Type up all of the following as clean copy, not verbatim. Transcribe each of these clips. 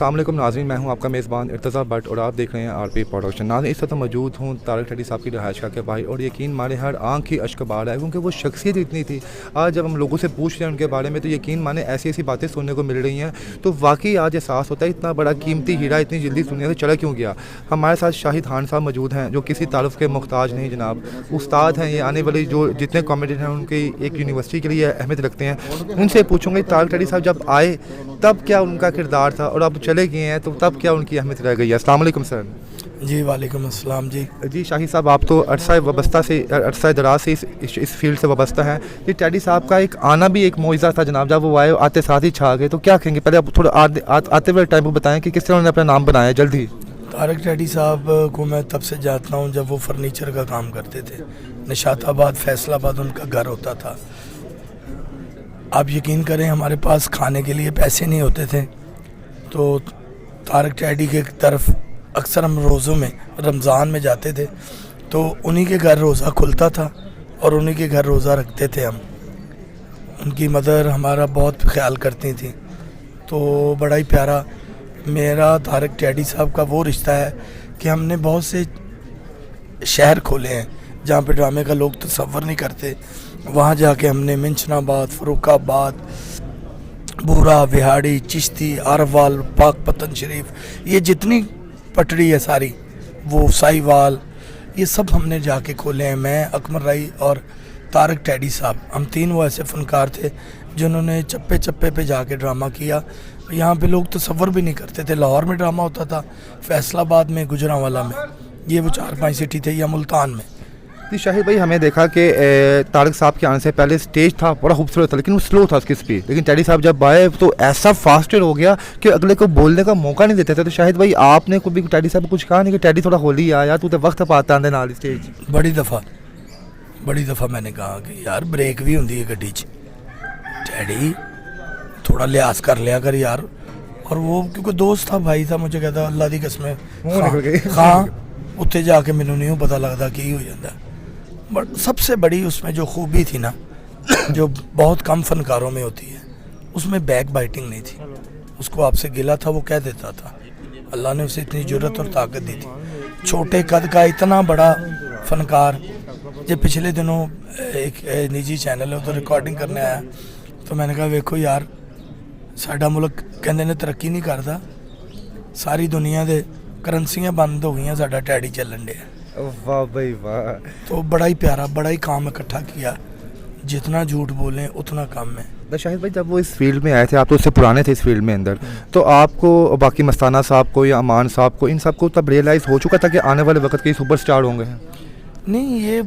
अस्सलामुअलैकुम नाज़रीन, मैं हूं आपका मेज़बान इर्तज़ा भट्ट और आप देख रहे हैं आरपी प्रोडक्शन। नाज़रीन, इस वक्त मौजूद हूं तारिक टैडी साहब की रिहाइश के बाहर और यकीन माने हर आँख की अश्क बार है क्योंकि वो शख्सियत इतनी थी। आज जब हम लोगों से पूछ रहे हैं उनके बारे में तो यकीन माने ऐसी ऐसी बातें सुनने को मिल रही हैं तो वाकई आज एहसास होता है इतना बड़ा कीमती हीरा इतनी जल्दी दुनिया से चला क्यों गया। हमारे साथ शाहिद खान साहब मौजूद हैं जो किसी तारुफ के मुहताज नहीं जनाब, उस्ताद हैं। ये आने वाली जो जितने कॉमेडियन हैं उनकी एक यूनिवर्सिटी के लिए अहमियत रखते हैं। उनसे पूछूंगे तारिक टैडी साहब जब आए तब क्या उनका किरदार था और अब चले गए हैं तो तब क्या उनकी अहमियत रह गई है। अस्सलाम वालेकुम सर। जी वालेकुम अस्सलाम। जी शाहिद साहब, आप तो अरसा दराज से इस फील्ड से वाबस्ता है। ये टैडी साहब का एक आना भी एक मौइज़ा था जनाब, जब वो आए आते साथ ही छा गए, तो क्या कहेंगे? पहले आप थोड़ा आते हुए टाइम को बताएं कि किस तरह उन्होंने अपना नाम बनाया जल्दी। तारिक टैडी साहब को मैं तब से जानता हूँ जब वो फर्नीचर का काम करते थे। निशाताबाद फैसलाबाद उनका घर होता था। आप यकीन करें हमारे पास खाने के लिए पैसे नहीं होते थे तो तारिक टैडी के तरफ अक्सर हम रोज़ों में रमज़ान में जाते थे तो उन्हीं के घर रोज़ा खुलता था और उन्हीं के घर रोज़ा रखते थे हम। उनकी मदर हमारा बहुत ख्याल करती थी तो बड़ा ही प्यारा मेरा तारिक टैडी साहब का वो रिश्ता है कि हमने बहुत से शहर खोले हैं जहाँ पे ड्रामे का लोग तसव्वुर नहीं करते। वहाँ जाके हमने मिंचनाबाद, फ़र्रुखाबाद, बूरा, बिहाड़ी, चिश्ती, आरवाल, पाकपतन शरीफ, ये जितनी पटड़ी है सारी, वो साहिवाल, ये सब हमने जाके खोले हैं। मैं, अकमर राई और तारिक टैडी साहब, हम तीन वो ऐसे फ़नकार थे जिन्होंने चप्पे चप्पे पे जाके ड्रामा किया। यहाँ पे लोग तसव्वुर भी नहीं करते थे। लाहौर में ड्रामा होता था, फैसलाबाद में, गुजरांवाला में, ये वो 4-5 सिटी थे, या मुल्तान में। जी शाहिद भाई, हमें देखा कि तारिक साहब के आने से पहले स्टेज था बड़ा खूबसूरत था लेकिन वो स्लो था उसकी स्पीड, लेकिन टैडी साहब जब आए तो ऐसा फास्टर हो गया कि अगले को बोलने का मौका नहीं देते थे। तो शाहिद भाई, आपने कभी टैडी साहब को कुछ कहा नहीं कि टैडी थोड़ा होली आ यार, तू तो वक्त पाता आंदे नाल स्टेज? बड़ी दफ़ा मैंने कहा कि यार ब्रेक भी होंगी है गड्डी च, टैडी थोड़ा लिहाज कर लिया कर यार। और वो क्योंकि दोस्त था, भाई था, मुझे कहता अल्लाह दी कसम हाँ उत्थे जाके मैनू नहीं पता लगता की हो जाता। बट सबसे बड़ी उसमें जो खूबी थी ना, जो बहुत कम फनकारों में होती है, उसमें बैक बाइटिंग नहीं थी। उसको आपसे गिला था वो कह देता था। अल्लाह ने उसे इतनी जुर्रत और ताकत दी थी। छोटे कद का इतना बड़ा फनकार। जब पिछले दिनों एक निजी चैनल है उधर रिकॉर्डिंग करने आया तो मैंने कहा वेखो यार, साडा मुल्क कहते ने तरक्की नहीं करता, सारी दुनिया दे करंसियां बंद हो गई, साडा टैडी चलन डे। वाह भाई वाह। तो बड़ा ही प्यारा, बड़ा ही काम इकट्ठा किया। जितना झूठ बोलें उतना कम है। शाहिद भाई, जब वो इस फील्ड में आए थे, आप तो उससे पुराने थे इस फील्ड में अंदर, तो आपको बाकी मस्ताना साहब को या अमान साहब को, इन सबको तब रियलाइज़ हो चुका था कि आने वाले वक्त के सुपरस्टार होंगे? नहीं, ये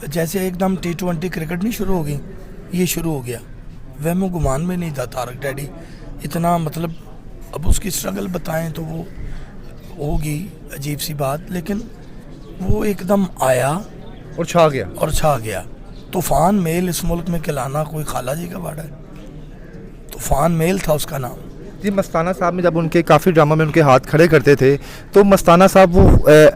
जैसे एकदम T20 क्रिकेट नहीं शुरू होगी, ये शुरू हो गया। वहमो गुमान में नहीं था तारिक टैडी इतना, मतलब अब उसकी स्ट्रगल बताएं तो वो होगी अजीब सी बात, लेकिन वो एकदम आया और छा गया। तूफ़ान मेल इस मुल्क में खिलाना कोई खाला जी का वाड़ा है। तूफ़ान मेल था उसका नाम। जी, मस्ताना साहब में जब उनके काफ़ी ड्रामा में उनके हाथ खड़े करते थे तो मस्ताना साहब वो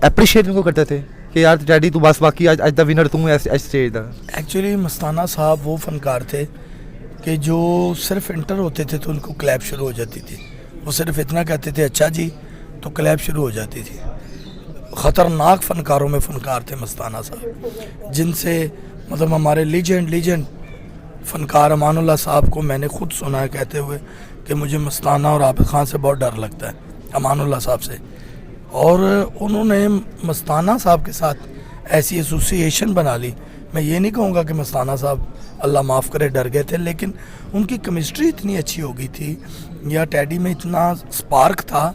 अप्रिशिएट उनको करते थे कि यार टैडी तू बस बाकी आज द विनर तू स्टेज दा। एक्चुअली मस्ताना साहब वो फनकार थे कि जो सिर्फ इंटर होते थे तो उनको क्लैप शुरू हो जाती थी। वो सिर्फ इतना कहते थे अच्छा जी तो क्लैप शुरू हो जाती थी। ख़तरनाक फ़नकारों में फ़नकार थे मस्ताना साहब, जिनसे मतलब हमारे लीजेंड फ़नकार अमानुल्लाह साहब को मैंने खुद सुना है कहते हुए कि मुझे मस्ताना और आबिद खान से बहुत डर लगता है, अमानुल्लाह साहब से। और उन्होंने मस्ताना साहब के साथ ऐसी एसोसिएशन बना ली। मैं ये नहीं कहूँगा कि मस्ताना साहब अल्लाह माफ़ करे डर गए थे, लेकिन उनकी केमिस्ट्री इतनी अच्छी हो गई थी या टैडी में इतना स्पार्क था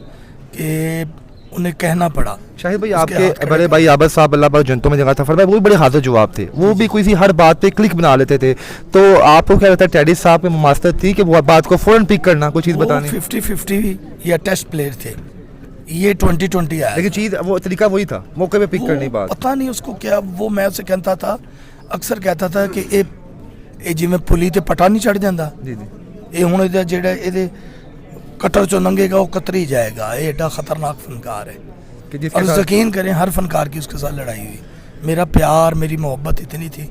कि उन्हें कहना पड़ा। शाहिद भाई, आपके बड़े भाई आबद साहब अल्लाह बड़ा जनतों में जगह था फरमाया, वो भी बड़े हाजिर जवाब थे, वो भी किसी हर बात पे क्लिक बना लेते थे। तो आपको क्या लगता है टैडी साहब में मास्टर थी कि वो बात को फ़ौरन पिक करना, कोई चीज़ बतानी? 50-50 या टेस्ट प्लेयर थे। ये 2020 आया, लेकिन चीज़ वो तरीका वही था, मौके पे पिक करनी बात। पता नहीं उसको क्या, वो मैं उसे कहता था, अक्सर कहता था कि ये जिमें पुली ते पटा नहीं चढ़ जाता, ये हुण इहदा जेड़ा इहदे कटर चो लंघेगा वो कतरी जाएगा। ये एडा खतरनाक फनकार है और यकीन करें हर फनकार की उसके साथ लड़ाई हुई। मेरा प्यार, मेरी मोहब्बत इतनी थी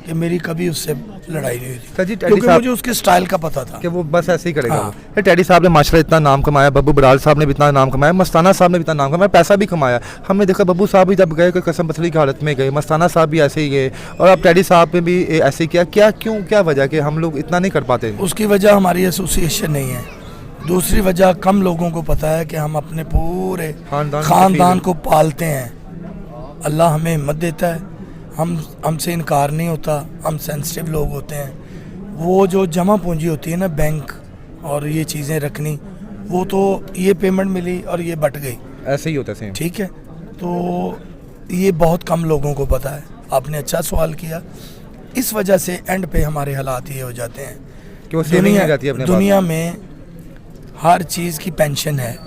कि मेरी कभी उससे लड़ाई नहीं हुई थी, सर जी, टेडी क्योंकि साहब मुझे उसके स्टाइल का पता था कि वो बस ऐसे ही करेगा। हाँ। वो टेडी साहब ने माशाल्लाह इतना नाम कमाया, बब्बू बराल साहब ने भी इतना नाम कमाया, मस्ताना साहब ने भी इतना नाम कमाया, पैसा भी कमाया। हमने देखा बब्बू साहब भी जब गए कोई कसम पसली की हालत में गए, मस्ताना साहब भी ऐसे ही गए, और अब टेडी साहब ने भी ऐसे ही किया। क्या क्यों, क्या वजह कि हम लोग इतना नहीं कर पाते? उसकी वजह हमारी एसोसिएशन नहीं है, दूसरी वजह कम लोगों को पता है कि हम अपने पूरे खानदान को पालते हैं। अल्लाह हमें हिम्मत देता है, हमसे इनकार नहीं होता, हम सेंसिटिव लोग होते हैं। वो जो जमा पूंजी होती है ना, बैंक और ये चीज़ें रखनी, वो तो ये पेमेंट मिली और ये बट गई, ऐसे ही होता है सेम। ठीक है। तो ये बहुत कम लोगों को पता है। आपने अच्छा सवाल किया। इस वजह से एंड पे हमारे हालात ये हो जाते हैं कि वो सेविंग हो जाती है अपने दुनिया में हर चीज़ की पेंशन है,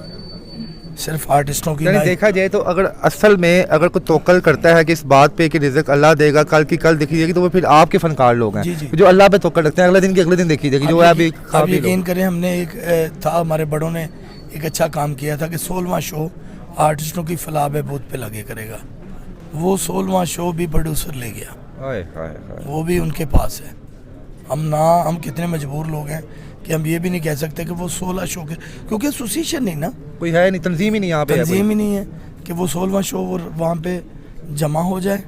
सिर्फ आर्टिस्टों की यानी नहीं। देखा जाए तो अगर असल में अगर कोई तवक्कल करता है कि इस बात पे कि रिज़्क अल्लाह देगा, कल की कल देखी जाएगी, तो वो फिर आपके फनकार लोग जी, हैं जी। जो अल्लाह पे तवक्कल रखते हैं, अगले दिन की अगले दिन देखी जाएगी, जो है अभी आप यकीन करें, हमने एक था, हमारे बड़ों ने एक अच्छा काम किया था कि 16वां शो आर्टिस्टों की फलाह बहबूद पे लगे करेगा। वो 16वां शो भी प्रोड्यूसर ले गया, वो भी उनके पास है। हम कितने मजबूर लोग हैं कि हम ये भी नहीं कह सकते कि वो 16 शो के, क्योंकि एसोसिएशन नहीं ना, कोई है नहीं, तंजीम ही नहीं यहाँ पे, तंजीम ही नहीं है कि वो 16वां शो वहाँ पे जमा हो जाए।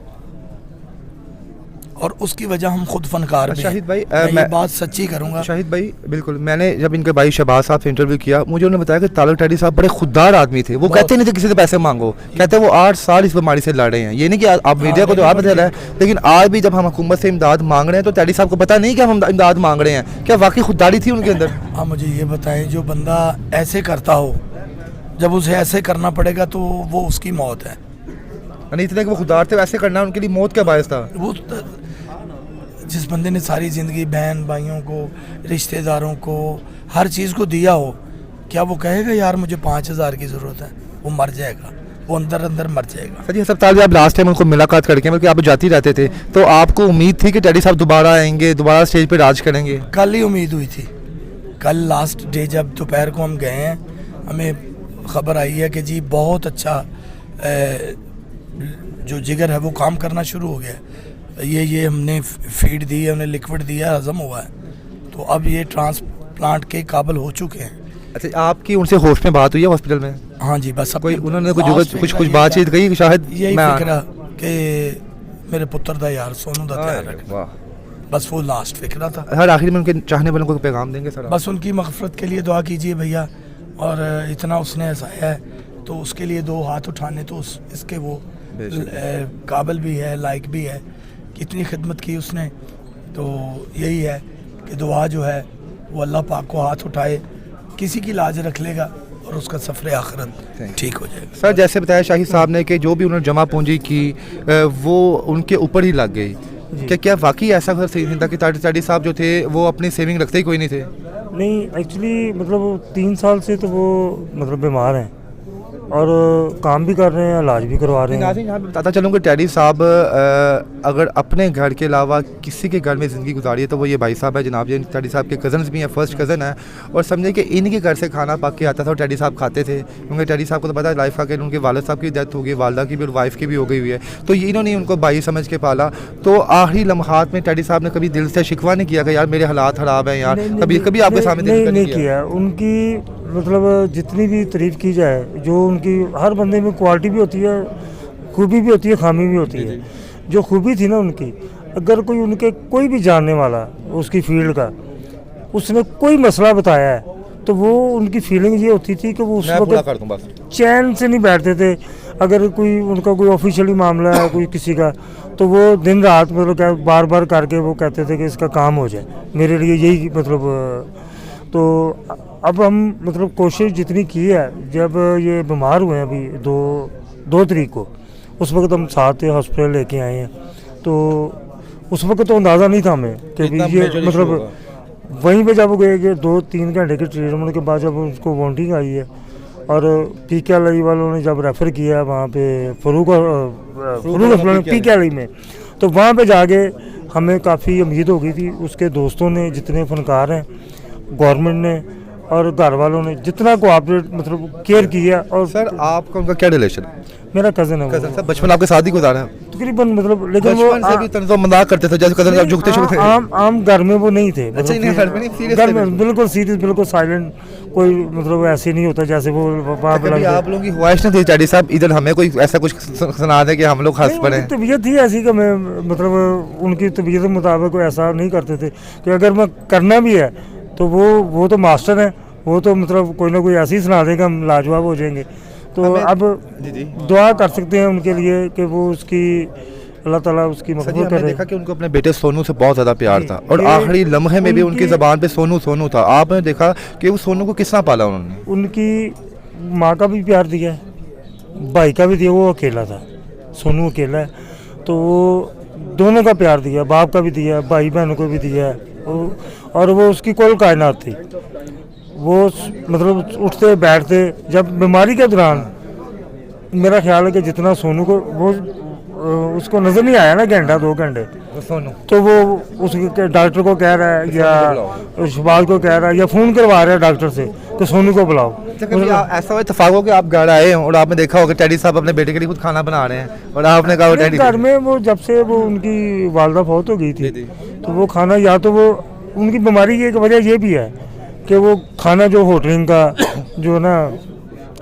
और उसकी वजह हम खुद फनकार भी शाहिद भाई, हैं। मैं ये बात सच्ची करूँगा शाहिद भाई, बिल्कुल। मैंने जब इनके भाई शहबाज साहब से इंटरव्यू किया, मुझे उन्होंने बताया कि तालुक टेडी साहब बड़े खुददार आदमी थे। वो कहते नहीं थे किसी से पैसे मांगो, कहते वो 8 साल इस बीमारी से लड़ रहे हैं। ये नहीं कि आप मीडिया को तो आप बता रहे हैं, लेकिन आज भी जब हम हुकूमत से इमदाद मांग रहे हैं तो टेडी साहब को पता नहीं कि हम इमदाद मांग रहे हैं। क्या वाकई खुददारी थी उनके अंदर? आप मुझे ये बताएं, जो बंदा ऐसे करता हो, जब उसे ऐसे करना पड़ेगा तो वो उसकी मौत है। नहीं, इतने कि वो खुददार थे, वैसे करना उनके लिए मौत का बायस था। वो जिस बंदे ने सारी ज़िंदगी बहन भाइयों को, रिश्तेदारों को, हर चीज़ को दिया हो, क्या वो कहेगा यार मुझे 5000 की ज़रूरत है? वो मर जाएगा, वो अंदर अंदर मर जाएगा। सर जी, अस्पताल में आप लास्ट टाइम उनको मुलाकात करके, बल्कि आप जाती रहते थे, तो आपको उम्मीद थी कि टेडी साहब दोबारा आएंगे, दोबारा स्टेज पे राज करेंगे? कल ही उम्मीद हुई थी। कल लास्ट डे जब दोपहर को हम गए हैं, हमें ख़बर आई है कि जी बहुत अच्छा जो जिगर है वो काम करना शुरू हो गया है। ये हमने फीड दी है, उन्हें लिक्विड दिया, हज़म हुआ है, तो अब ये ट्रांसप्लांट के काबिल हो चुके हैं। अच्छा, आपकी उनसे होश में बात हुई है हॉस्पिटल में? हाँ जी, बस कोई उन्होंने कुछ बातचीत कही कि शायद यही फिक्रा कि मेरे पुत्र दा यार सोनू दा ख्याल रख, बस वो लास्ट फिक्रा था। हर आखिर में उनके चाहने वालों को पैगाम देंगे सर? बस उनकी मग़फ़िरत के लिए दुआ कीजिए भैया, और इतना उसने हंसाया है तो उसके लिए 2 हाथ उठाने तो इसके वो काबिल भी है, लायक भी है। कितनी खिदमत की उसने, तो यही है कि दुआ जो है वो अल्लाह पाक को हाथ उठाए, किसी की लाज रख लेगा और उसका सफ़र आखिरत ठीक हो जाएगा। सर, जैसे बताया शाहिद साहब ने कि जो भी उन्होंने जमा पूंजी की वो उनके ऊपर ही लग गई। क्या वाकई ऐसा सही था कि टेडी साहब जो थे वो अपनी सेविंग रखते ही कोई नहीं थे? नहीं, एक्चुअली मतलब 3 साल से तो वो मतलब बीमार हैं और काम भी कर रहे हैं, इलाज भी करवा रहे हैं। यहाँ पे बताता चलूँ कि टेडी साहब अगर अपने घर के अलावा किसी के घर में ज़िंदगी गुजारी है तो वो ये भाई साहब है जनाब जी। टेडी साहब के कज़न्स भी हैं, फर्स्ट कज़न है, और समझे कि इनके घर से खाना पक के आता था और टेडी साहब खाते थे, क्योंकि टेडी साहब को तो पता है लाइफ का कि उनके वालिद साहब की डेथ हो गई, वालदा की भी और वाइफ की भी हो गई हुई है, तो ये इन्होंने उनको भाई समझ के पाला। तो आखिरी लम्हात में टेडी साहब ने कभी दिल से शिकवा नहीं किया कि यार मेरे हालात ख़राब हैं यार? कभी आपके सामने नहीं किया। उनकी मतलब जितनी भी तारीफ़ की जाए, जो उनकी हर बंदे में क्वालिटी भी होती है, खूबी भी होती है, खामी भी होती है। जो खूबी थी ना उनकी, अगर कोई भी जानने वाला उसकी फील्ड का, उसने कोई मसला बताया है तो वो उनकी फीलिंग ये होती थी कि वो उस वक्त चैन से नहीं बैठते थे। अगर उनका कोई ऑफिशियली मामला है कोई किसी का, तो वो दिन रात मतलब बार बार करके वो कहते थे कि इसका काम हो जाए, मेरे लिए यही मतलब। तो अब हम मतलब कोशिश जितनी की है, जब ये बीमार हुए हैं अभी 2 तारीख को, उस वक्त हम साथ थे, हॉस्पिटल लेके आए हैं, तो उस वक्त तो अंदाज़ा नहीं था हमें कि ये मतलब वहीं पे जब गए कि 2-3 घंटे के ट्रीटमेंट के बाद जब उसको वॉमिटिंग आई है, और PKLI वालों ने जब रेफ़र किया वहाँ पे फरूक हॉस्पिटल PKLI में, तो वहाँ पे जाके हमें काफ़ी उम्मीद हो गई थी। उसके दोस्तों ने, जितने फनकार हैं, गवर्नमेंट ने और घर वालों ने जितना कोऑपरेट मतलब केयर किया। और सर आपका उनका क्या रिलेशन है? मेरा कज़न है वो। कजन सर बचपन आपके साथ ही गुजारा है? तकरीबन मतलब, लेकिन वो बचपन से भी तंज़ो मजाक करते थे जैसे कजन आप झुकते शुकते थे? आम घर में वो नहीं थे। अच्छा, इन्हें घर में नहीं, serious घर थे में बिल्कुल सीरियस, बिल्कुल साइलेंट, कोई मतलब ऐसे नहीं होता जैसे वो वहाँ पे कभी लगते। आप लोगों की ख्वाहिश नहीं थी डैडी साहब इधर हमें कोई ऐसा कुछ सुना दे कि हम लोग हंस पड़े? उनकी तबीयत थी ऐसी कि मैं मतलब उनकी तबीयत के मुताबिक कोई ऐसा नहीं करते थे कि अगर मैं करना भी है तो वो तो मास्टर है, वो तो मतलब कोई ना कोई ऐसे ही सुना देगा, हम लाजवाब हो जाएंगे। तो अब जी दुआ कर सकते हैं उनके लिए कि वो उसकी अल्लाह ताला उसकी सर जी, मग़फ़िरत हमने करे। देखा कि उनको अपने बेटे सोनू से बहुत ज़्यादा प्यार जी, था और ये आखिरी लम्हे में भी उनकी उनकी- ज़बान पे सोनू सोनू था। आपने देखा कि वो सोनू को किस तरह पाला उन्होंने? उनकी माँ का भी प्यार दिया है, भाई का भी दिया, वो अकेला था, सोनू अकेला है, तो वो दोनों का प्यार दिया, बाप का भी दिया, भाई बहनों को भी दिया है। और वो उसकी कुल कायनात थी। वो मतलब उठते बैठते, जब बीमारी के दौरान मेरा ख्याल है कि जितना सोनू को वो उसको नज़र नहीं आया ना घंटा 2 घंटे, सोनू तो वो उसके डॉक्टर को कह रहा है या शबाज को कह रहा है या फ़ोन करवा रहा है डॉक्टर से कि सोनू को बुलाओ। कभी ऐसा हुआ इत्तेफाक हो कि आप घर आए हों और आपने देखा होगा डैडी साहब अपने बेटे के लिए खुद खाना बना रहे हैं और आपने कहा नहीं, डैडी घर में वो जब से वो उनकी वालदा फौत हो गई थी, जी। तो वो खाना, या तो वो उनकी बीमारी की एक वजह ये भी है कि वो खाना जो होटलिंग का जो ना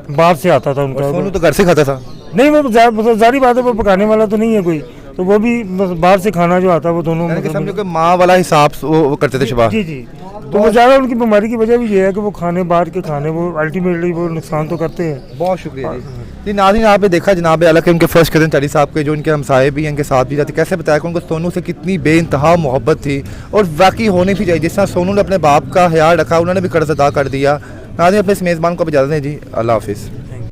बाहर से आता था और उनका, सोनू तो घर से खाता था? नहीं वो मतलब जारी बात है, वो पकाने वाला तो नहीं है कोई, तो वो भी बस बाहर से खाना जो आता है वो दोनों यानी कि मतलब- समझो कि माँ वाला हिसाब वो करते थे शबाज। जी जी। तो वो ज़्यादा उनकी बीमारी की वजह भी ये है कि वो खाने, बाहर के खाने, वो अल्टीमेटली वो नुकसान तो करते हैं। बहुत शुक्रिया जी। नाज़रीन आपने देखा जनाब आला के उनके फर्स्ट कज़न डैडी साहब के जो इनके हमसाए भी हैं, इनके साथ भी जाते, कैसे बताया कि उनको सोनू से कितनी बेइंतहा मोहब्बत थी और वाकई होनी भी चाहिए। जिस तरह सोनू ने अपने बाप का ख्याल रखा, उन्होंने भी कर्ज अदा कर दिया। नाज़रीन अपने इस मेज़बान को भी इजाज़त दें जी, अल्लाह हाफिज़।